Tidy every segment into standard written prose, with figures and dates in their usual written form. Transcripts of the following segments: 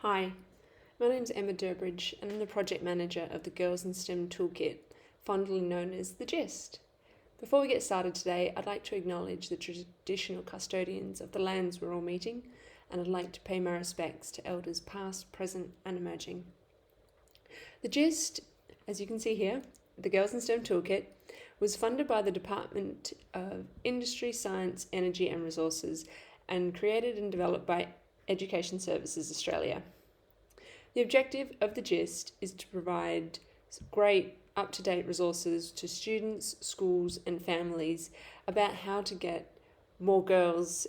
Hi, my name is Emma Durbridge and I'm the project manager of the Girls in STEM Toolkit, fondly known as The Gist. Before we get started today, I'd like to acknowledge the traditional custodians of the lands we're all meeting, and I'd like to pay my respects to elders past, present and emerging. The Gist, as you can see here, the Girls in STEM Toolkit, was funded by the Department of Industry, Science, Energy and Resources and created and developed by Education Services Australia. The objective of the GIST is to provide great up-to-date resources to students, schools and families about how to get more girls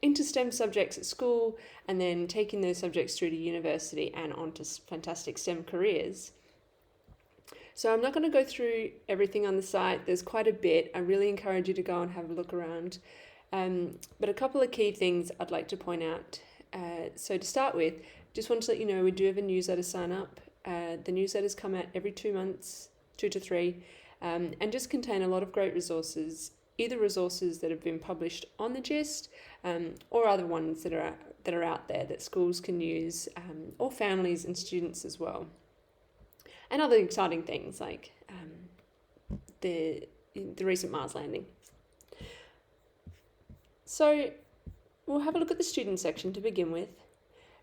into STEM subjects at school and then taking those subjects through to university and onto fantastic STEM careers. So I'm not going to go through everything on the site. There's quite a bit. I really encourage you to go and have a look around. But a couple of key things I'd like to point out. So to start with, just want to let you know we do have a newsletter sign up. The newsletters come out every 2 months, 2 to 3, and just contain a lot of great resources, either resources that have been published on the GIST or other ones that are out there that schools can use, or families and students as well. And other exciting things like the recent Mars landing. So we'll have a look at the student section to begin with.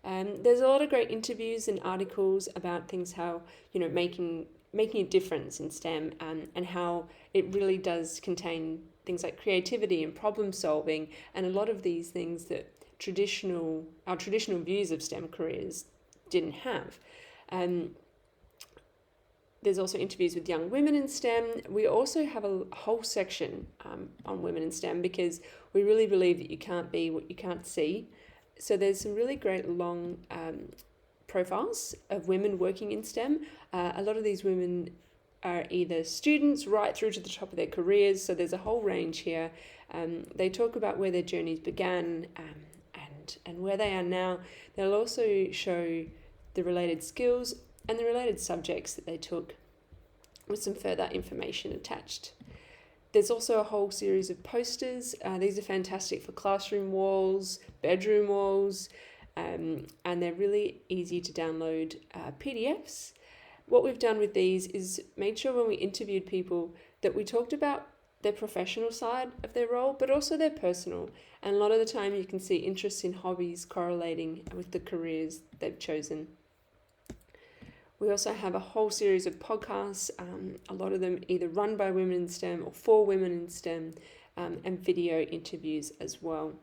There's a lot of great interviews and articles about things how, making a difference in STEM, and how it really does contain things like creativity and problem solving and a lot of these things that our traditional views of STEM careers didn't have. There's also interviews with young women in STEM. We also have a whole section on women in STEM because we really believe that you can't be what you can't see. So there's some really great long profiles of women working in STEM. A lot of these women are either students right through to the top of their careers. So there's a whole range here. They talk about where their journeys began and where they are now. They'll also show the related skills and the related subjects that they took with some further information attached. There's also a whole series of posters. These are fantastic for classroom walls, bedroom walls, and they're really easy to download PDFs. What we've done with these is made sure when we interviewed people that we talked about their professional side of their role, but also their personal. And a lot of the time you can see interests in hobbies correlating with the careers they've chosen. We also have a whole series of podcasts, a lot of them either run by women in STEM or for women in STEM, and video interviews as well.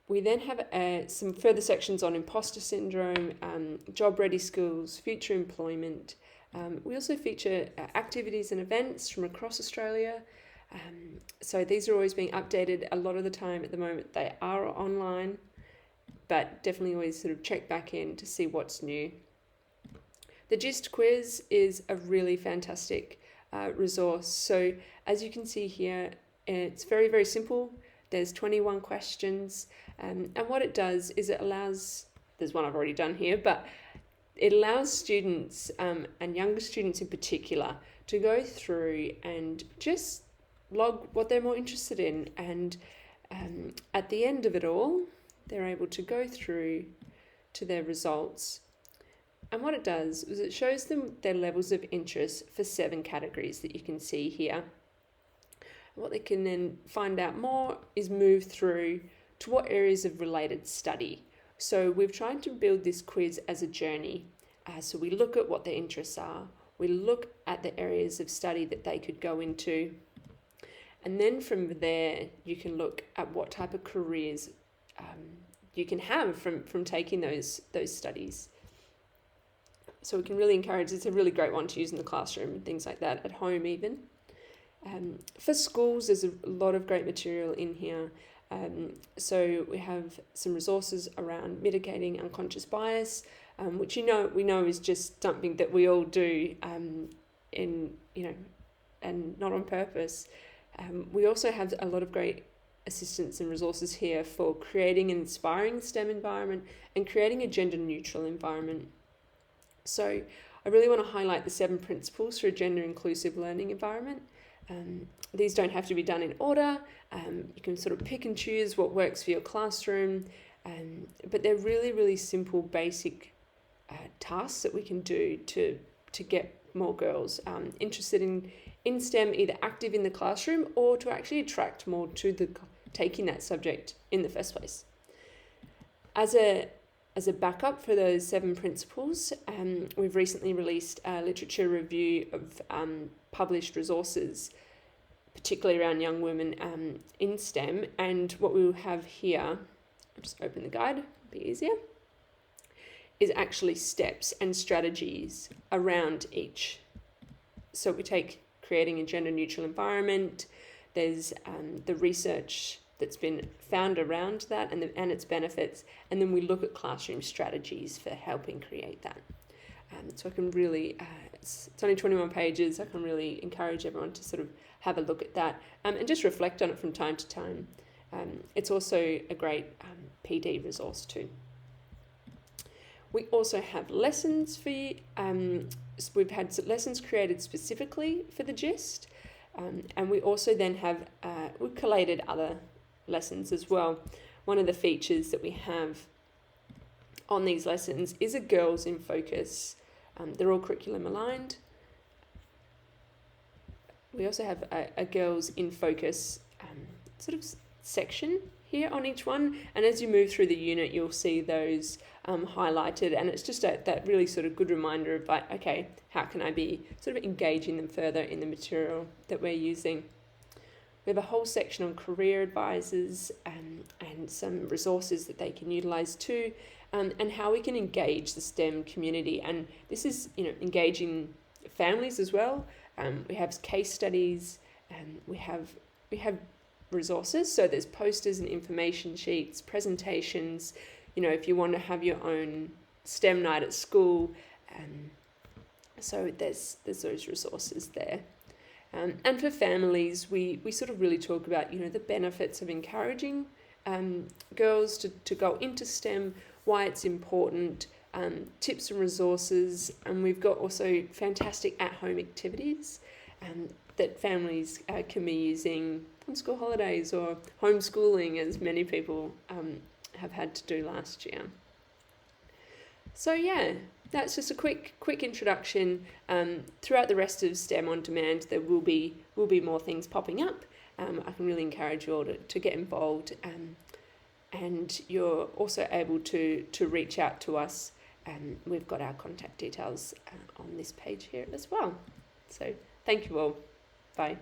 We then have some further sections on imposter syndrome, job-ready skills, future employment. We also feature activities and events from across Australia. So these are always being updated. A lot of the time at the moment they are online, but definitely always sort of check back in to see what's new. The GIST quiz is a really fantastic resource. So as you can see here, it's very, very simple. There's 21 questions. And what it does is it allows, there's one I've already done here, but it allows students and younger students in particular to go through and just log what they're more interested in. And at the end of it all, they're able to go through to their results. And what it does is it shows them their levels of interest for 7 categories that you can see here. What they can then find out more is move through to what areas of related study. So we've tried to build this quiz as a journey. So we look at what their interests are. We look at the areas of study that they could go into. And then from there, you can look at what type of careers you can have from taking those studies. So we can really encourage, it's a really great one to use in the classroom and things like that, at home even. For schools, there's a lot of great material in here. So we have some resources around mitigating unconscious bias, which we know is just something that we all do and not on purpose. We also have a lot of great assistance and resources here for creating an inspiring STEM environment and creating a gender neutral environment. So I really want to highlight the 7 principles for a gender inclusive learning environment. These don't have to be done in order. You can sort of pick and choose what works for your classroom. But they're really, really simple, basic tasks that we can do to get more girls interested in STEM, either active in the classroom or to actually attract more to taking that subject in the first place. As a backup for those 7 principles, we've recently released a literature review of published resources, particularly around young women in STEM. And what we will have here, I'll just open the guide, it'll be easier, is actually steps and strategies around each. So we take creating a gender neutral environment, there's the research that's been found around that and its benefits, and then we look at classroom strategies for helping create that. So I can really, it's only 21 pages, I can really encourage everyone to sort of have a look at that and just reflect on it from time to time. It's also a great PD resource too. We also have lessons for you. We've had lessons created specifically for the GIST, and we also then have, we've collated other lessons as well. One of the features that we have on these lessons is a girls in focus. They're all curriculum aligned. We also have a girls in focus sort of section here on each one, and as you move through the unit you'll see those highlighted, and it's just that really sort of good reminder of like, okay, how can I be sort of engaging them further in the material that we're using. We have a whole section on career advisors and some resources that they can utilise too, and how we can engage the STEM community. And this is, engaging families as well. We have case studies, and we have resources. So there's posters and information sheets, presentations. If you want to have your own STEM night at school, so there's those resources there. And for families, we sort of really talk about, the benefits of encouraging girls to go into STEM, why it's important, tips and resources, and we've got also fantastic at-home activities that families can be using on school holidays or homeschooling, as many people have had to do last year. So yeah, that's just a quick introduction. Throughout the rest of STEM on Demand, there will be more things popping up. I can really encourage you all to get involved, and you're also able to reach out to us. We've got our contact details on this page here as well. So thank you all. Bye.